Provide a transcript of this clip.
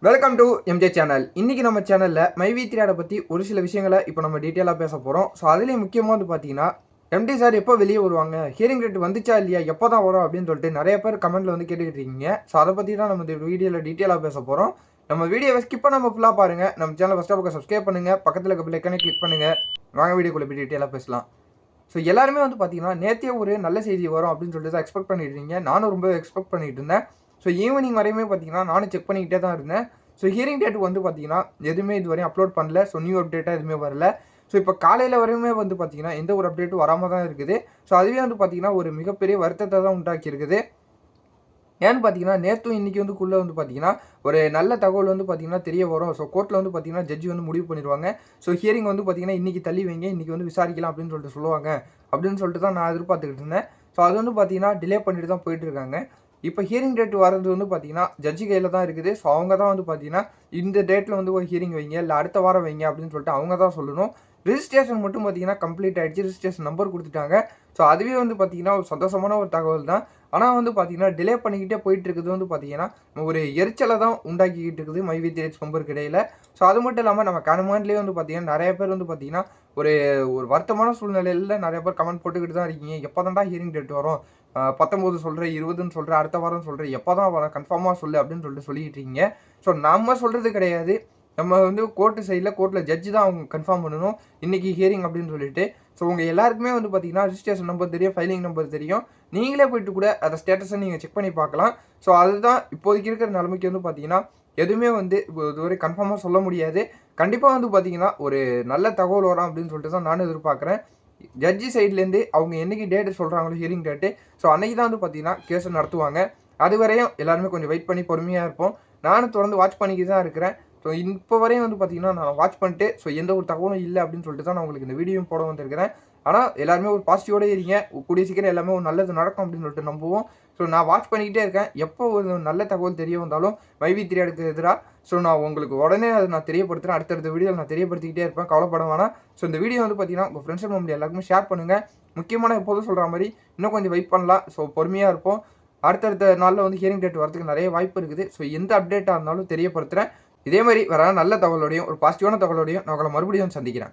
Welcome to MJ channel. இன்னைக்கு நம்ம சேனலில் மைவி3 பற்றி ஒரு சில விஷயங்களை இப்போ நம்ம டீட்டெயிலாக பேச போகிறோம். ஸோ அதுலேயும் முக்கியமாக பார்த்தீங்கன்னா எம்டி சார் எப்போ வெளியே வருவாங்க, ஹியரிங் டேட் வந்துச்சா இல்லையா, எப்போ தான் வரும் அப்படின்னு சொல்லிட்டு நிறைய பேர் கமெண்ட்டில் கேட்டுக்கிட்டு இருக்கீங்க. ஸோ அதை பற்றி தான் நம்ம இந்த வீடியோவில் டீட்டெயிலாக பேச போகிறோம். நம்ம வீடியோவை ஸ்கிப் பண்ணாமல் ஃபுல்லாக பாருங்கள். நம்ம சேனலை ஃபஸ்ட்டாக பக்கம் சப்ஸ்கிரைப் பண்ணுங்கள், பக்கத்தில் இருக்க பெல் ஐக்கானை கிளிக் பண்ணுங்கள். வாங்க வீடியோக்குள்ளே போய் டீட்டெயிலாக பேசலாம். ஸோ எல்லாருமே பார்த்தீங்கன்னா நேற்றே ஒரு நல்ல செய்தி வரும் அப்படின்னு சொல்லிட்டு தான் எக்ஸ்பெக்ட் பண்ணிட்டு இருந்தீங்க. நானும் ரொம்ப எக்ஸ்பெக்ட் பண்ணிட்டு இருந்தேன். ஸோ ஈவினிங் வரையுமே பார்த்தீங்கன்னா நானும் செக் பண்ணிக்கிட்டே தான் இருந்தேன். ஸோ ஹியரிங் டேட் பார்த்தீங்கன்னா எதுவுமே இது வரையும் அப்லோட் பண்ணல. ஸோ நியூ அப்டேட்டாக எதுவுமே வரல. ஸோ இப்போ காலையில் வரையுமே பார்த்தீங்கன்னா எந்த ஒரு அப்டேட்டும் வராமல் தான் இருக்குது. ஸோ அதுவே பார்த்தீங்கன்னா ஒரு மிகப்பெரிய வருத்தத்தை தான் உண்டாக்கி இருக்குது. ஏன்னு பார்த்தீங்கன்னா நேற்றும் இன்றைக்கி குள்ளே பார்த்தீங்கன்னா ஒரு நல்ல தகவல் பார்த்தீங்கன்னா தெரிய வரும். ஸோ கோர்ட்டில் பார்த்தீங்கன்னா ஜட்ஜி முடிவு பண்ணிடுவாங்க. ஸோ ஹியரிங் பார்த்தீங்கன்னா இன்றைக்கி தள்ளி வைங்க, இன்றைக்கி விசாரிக்கலாம் அப்படின்னு சொல்லிட்டு சொல்லுவாங்க அப்படின்னு சொல்லிட்டு தான் நான் எதிர்பார்த்துக்கிட்டு இருந்தேன். ஸோ அது பார்த்தீங்கன்னா டிலே பண்ணிட்டு தான் போயிட்டு இருக்காங்க. இப்போ ஹியரிங் டேட் வரது பார்த்தீங்கன்னா ஜட்ஜி கையில் தான் இருக்குது. ஸோ அவங்க தான் பார்த்தீங்கன்னா இந்த டேட்டில் ஒரு ஹியரிங் வைங்க, இல்லை அடுத்த வாரம் வைங்க அப்படின்னு சொல்லிட்டு அவங்க தான் சொல்லணும். ரிஜிஸ்ட்ரேஷன் மட்டும் பார்த்தீங்கன்னா கம்ப்ளீட் ஆகிடுச்சு. ரிஜிஸ்ட்ரேஷன் நம்பர் கொடுத்துட்டாங்க. ஸோ அதுவே பார்த்தீங்கன்னா ஒரு சந்தோஷமான ஒரு தகவல் தான். ஆனால் பார்த்தீங்கன்னா டிலே பண்ணிக்கிட்டே போயிட்டு இருக்குது பார்த்தீங்கன்னா ஒரு எரிச்சலை தான் உண்டாக்கிக்கிட்டு இருக்குது மைவி3 மெம்பருக்கு இடையில. ஸோ அது மட்டும் இல்லாமல் நம்ம கமெண்ட்லேயே பார்த்தீங்கன்னா நிறைய பேர் பார்த்தீங்கன்னா ஒரு ஒரு வருத்தமான சூழ்நிலையில் நிறைய பேர் கமெண்ட் போட்டுக்கிட்டு தான் இருக்கீங்க. எப்போ தான்டா ஹியரிங் டேட் வரும், 19 சொல்கிறேன், 20ன்னு சொல்கிறேன், அடுத்த வாரம் சொல்கிறேன், எப்போ தான் வர கன்ஃபார்மாக சொல்லு அப்படின்னு சொல்லிட்டு சொல்லிக்கிட்டு இருக்கீங்க. ஸோ நம்ம சொல்கிறது கிடையாது. நம்ம கோர்ட்டு சைடில் கோர்ட்டில் ஜட்ஜி தான் அவங்க கன்ஃபார்ம் பண்ணணும் இன்றைக்கி ஹியரிங் அப்படின்னு சொல்லிட்டு. ஸோ உங்கள் எல்லாருக்குமே பார்த்தீங்கன்னா ரிஜிஸ்ட்ரேஷன் நம்பர் தெரியும், ஃபைலிங் நம்பர் தெரியும். நீங்களே போய்ட்டு கூட அதை ஸ்டேட்டஸை நீங்கள் செக் பண்ணி பார்க்கலாம். ஸோ அதுதான் இப்போதைக்கு இருக்கிற நிலைமைக்கு பார்த்தீங்கன்னா எதுவுமே இதுவரை கன்ஃபார்மாக சொல்ல முடியாது. கண்டிப்பாக பார்த்தீங்கன்னா ஒரு நல்ல தகவல் வரும் அப்படின்னு சொல்லிட்டு தான் நானும் எதிர்பார்க்குறேன். ஜட்ஜி சைட்லேருந்து அவங்க என்றைக்கு டேட்டு சொல்கிறாங்களோ ஹியரிங் டேட்டு, ஸோ அன்றைக்கி தான் பார்த்தீங்கன்னா கேஸை நடத்துவாங்க. அது வரையும் எல்லாருமே கொஞ்சம் வெயிட் பண்ணி பொறுமையாக இருப்போம். நானும் தொடர்ந்து வாட்ச் பண்ணிக்கிட்டு தான் இருக்கிறேன். ஸோ இப்போ வரையும் பார்த்தீங்கன்னா நான் வாட்ச் பண்ணிட்டு ஸோ எந்த ஒரு தகவலும் இல்லை அப்படின்னு சொல்லிட்டு தான் நான் உங்களுக்கு இந்த வீடியோவும் போட வந்திருக்கிறேன். ஆனால் எல்லாருமே ஒரு பாசிட்டிவோட இருங்க. கூடிய சீக்கிரம் எல்லாமே ஒரு நல்லது நடக்கும் அப்படின்னு சொல்லிட்டு நம்புவோம். ஸோ நான் வாட்ச் பண்ணிக்கிட்டே இருக்கேன். எப்போ ஒரு நல்ல தகவல் தெரிய வந்தாலும் மைவி3 எதிராக ஸோ நான் உங்களுக்கு உடனே அதை நான் தெரியப்படுத்துகிறேன். அடுத்தடுத்த வீடியோவில் நான் தெரியப்படுத்திக்கிட்டே இருப்பேன், கவலைப்பட வேணாம். ஸோ இந்த வீடியோ பார்த்தீங்கன்னா உங்கள் ஃப்ரெண்ட்ஸ் அண்ட் ஃபேமிலி எல்லாருக்குமே ஷேர் பண்ணுங்கள். முக்கியமான எப்போதும் சொல்கிற மாதிரி இன்னும் கொஞ்சம் வெயிட் பண்ணலாம். ஸோ பொறுமையாக இருப்போம். அடுத்தடுத்த நாளில் ஹியரிங் டேட் வரதுக்கு நிறைய வாய்ப்பு இருக்குது. ஸோ எந்த அப்டேட்டாக இருந்தாலும் தெரியப்படுத்துகிறேன். இதே மாதிரி வேற நல்ல தகவலோடையும் ஒரு பாசிட்டிவான தகவலோடையும் நான் உங்களை மறுபடியும் சந்திக்கிறேன்.